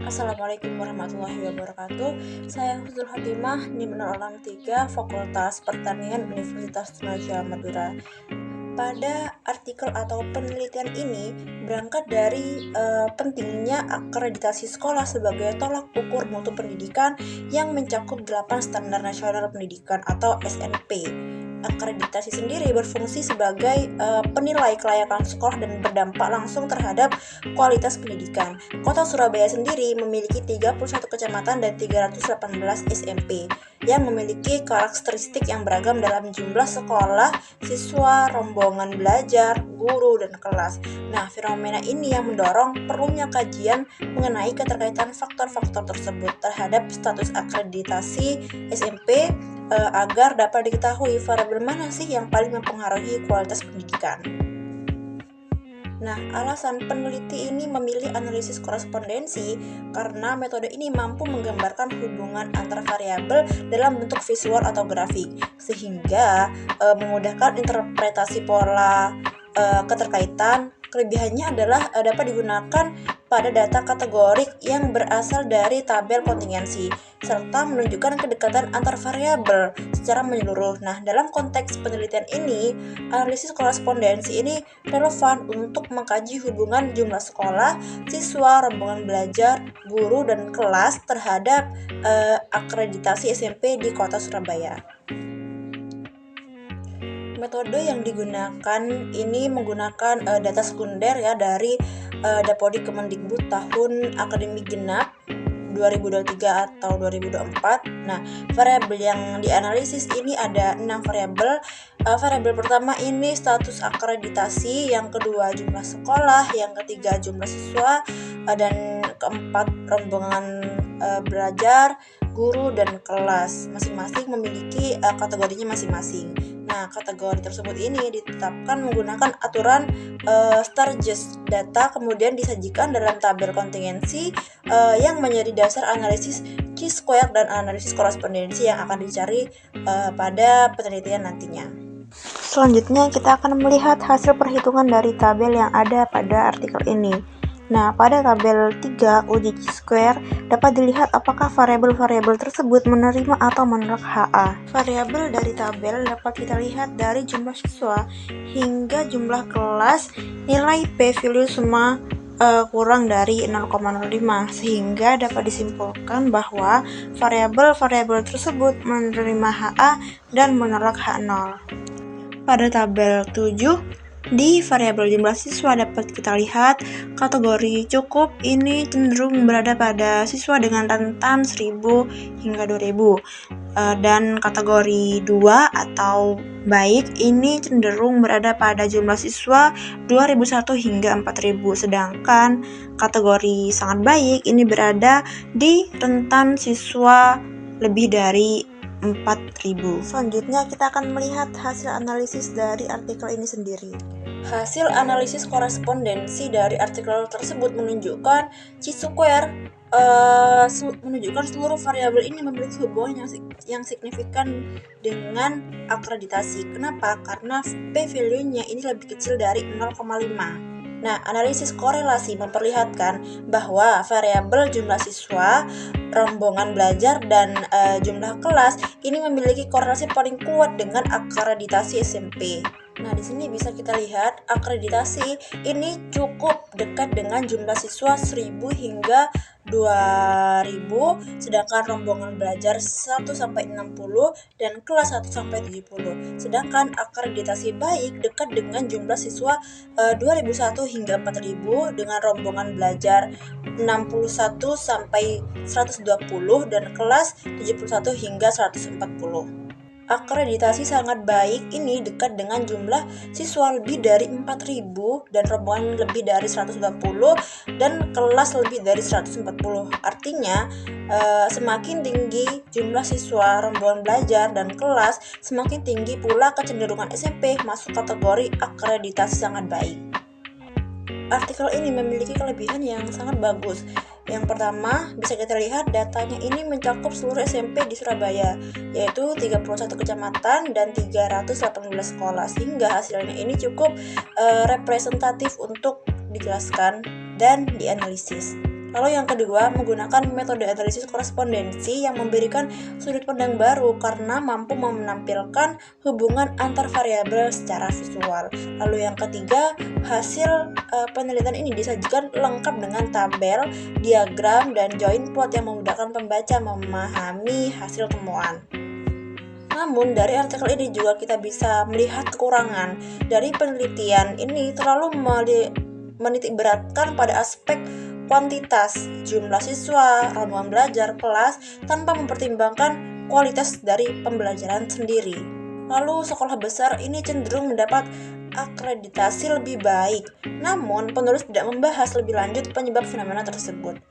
Assalamualaikum warahmatullahi wabarakatuh. Saya Husnul Hatimah, NIM 063, Fakultas Pertanian Universitas Trisakti Madura. Pada artikel atau penelitian ini berangkat dari pentingnya akreditasi sekolah sebagai tolak ukur mutu pendidikan yang mencakup 8 standar nasional pendidikan atau SNP. Akreditasi sendiri berfungsi sebagai penilai kelayakan sekolah dan berdampak langsung terhadap kualitas pendidikan. Kota Surabaya sendiri memiliki 31 kecamatan dan 318 SMP yang memiliki karakteristik yang beragam dalam jumlah sekolah, siswa, rombongan belajar, guru, dan kelas. Nah, fenomena ini yang mendorong perlunya kajian mengenai keterkaitan faktor-faktor tersebut terhadap status akreditasi SMP agar dapat diketahui variabel mana sih yang paling mempengaruhi kualitas pendidikan. Nah, alasan peneliti ini memilih analisis korespondensi karena metode ini mampu menggambarkan hubungan antar variabel dalam bentuk visual atau grafik, sehingga memudahkan interpretasi pola keterkaitan. Kelebihannya adalah dapat digunakan pada data kategorik yang berasal dari tabel kontingensi, serta menunjukkan kedekatan antar variabel secara menyeluruh. Nah, dalam konteks penelitian ini, analisis korespondensi ini relevan untuk mengkaji hubungan jumlah sekolah, siswa, rombongan belajar, guru, dan kelas terhadap akreditasi SMP di Kota Surabaya. Metode yang digunakan ini menggunakan data sekunder ya dari Dapodi Kemendikbud tahun akademik genap 2023 atau 2024. Nah, variabel yang dianalisis ini ada 6 variabel. Variabel pertama ini status akreditasi, yang kedua jumlah sekolah, yang ketiga jumlah siswa, dan keempat rombongan belajar, guru, dan kelas. Masing-masing memiliki kategorinya masing-masing. Nah, kategori tersebut ini ditetapkan menggunakan aturan Sturges data, kemudian disajikan dalam tabel kontingensi yang menjadi dasar analisis chi-square dan analisis korespondensi yang akan dicari pada penelitian nantinya. Selanjutnya kita akan melihat hasil perhitungan dari tabel yang ada pada artikel ini. Nah, pada tabel 3 uji chi-square dapat dilihat apakah variabel-variabel tersebut menerima atau menolak HA. Variabel dari tabel dapat kita lihat dari jumlah siswa hingga jumlah kelas, nilai p-value semua kurang dari 0,05, sehingga dapat disimpulkan bahwa variabel-variabel tersebut menerima HA dan menolak H0. Pada tabel 7, di variabel jumlah siswa dapat kita lihat kategori cukup ini cenderung berada pada siswa dengan rentan 1000 hingga 2000, dan kategori 2 atau baik ini cenderung berada pada jumlah siswa 2001 hingga 4000, sedangkan kategori sangat baik ini berada di rentan siswa lebih dari 4000. Selanjutnya kita akan melihat hasil analisis dari artikel ini sendiri. Hasil analisis korespondensi dari artikel tersebut menunjukkan chi-square menunjukkan seluruh variabel ini memiliki hubungan yang signifikan dengan akreditasi. Kenapa? Karena p-value-nya ini lebih kecil dari 0,5. Nah, analisis korelasi memperlihatkan bahwa variabel jumlah siswa, rombongan belajar, dan jumlah kelas ini memiliki korelasi paling kuat dengan akreditasi SMP. Nah, di sini bisa kita lihat akreditasi ini cukup dekat dengan jumlah siswa 1000 hingga 2000, sedangkan rombongan belajar 1 sampai 60 dan kelas 1 sampai 70. Sedangkan akreditasi baik dekat dengan jumlah siswa 2001 hingga 4000 dengan rombongan belajar 61 sampai 120 dan kelas 71 hingga 140. Akreditasi sangat baik ini dekat dengan jumlah siswa lebih dari 4000 dan rombongan lebih dari 120 dan kelas lebih dari 140. Artinya semakin tinggi jumlah siswa, rombongan belajar, dan kelas, semakin tinggi pula kecenderungan SMP masuk kategori akreditasi sangat baik. Artikel ini memiliki kelebihan yang sangat bagus. Yang pertama, bisa kita lihat datanya ini mencakup seluruh SMP di Surabaya, yaitu 31 kecamatan dan 318 sekolah, sehingga hasilnya ini cukup representatif untuk dijelaskan dan dianalisis. Lalu yang kedua, menggunakan metode analisis korespondensi yang memberikan sudut pandang baru karena mampu menampilkan hubungan antar variabel secara visual. Lalu yang ketiga, hasil penelitian ini disajikan lengkap dengan tabel, diagram, dan join plot yang memudahkan pembaca memahami hasil temuan. Namun, dari artikel ini juga kita bisa melihat kekurangan dari penelitian ini terlalu menitikberatkan pada aspek kuantitas, jumlah siswa, ramuan belajar, kelas, tanpa mempertimbangkan kualitas dari pembelajaran sendiri. Lalu, sekolah besar ini cenderung mendapat akreditasi lebih baik, namun penulis tidak membahas lebih lanjut penyebab fenomena tersebut.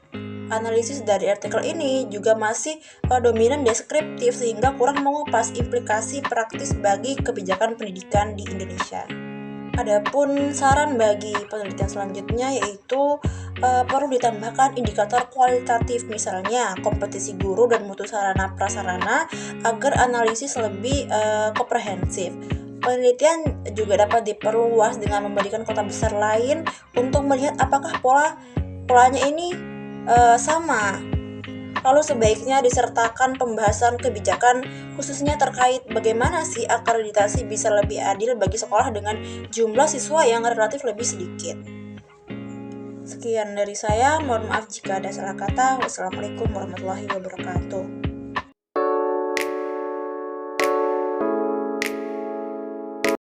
Analisis dari artikel ini juga masih dominan deskriptif sehingga kurang mengupas implikasi praktis bagi kebijakan pendidikan di Indonesia. Adapun saran bagi penelitian selanjutnya yaitu perlu ditambahkan indikator kualitatif, misalnya kompetisi guru dan mutu sarana prasarana agar analisis lebih komprehensif. Penelitian juga dapat diperluas dengan membandingkan kota besar lain untuk melihat apakah polanya ini sama. Lalu sebaiknya disertakan pembahasan kebijakan khususnya terkait bagaimana sih akreditasi bisa lebih adil bagi sekolah dengan jumlah siswa yang relatif lebih sedikit. Sekian dari saya, mohon maaf jika ada salah kata. Wassalamualaikum warahmatullahi wabarakatuh.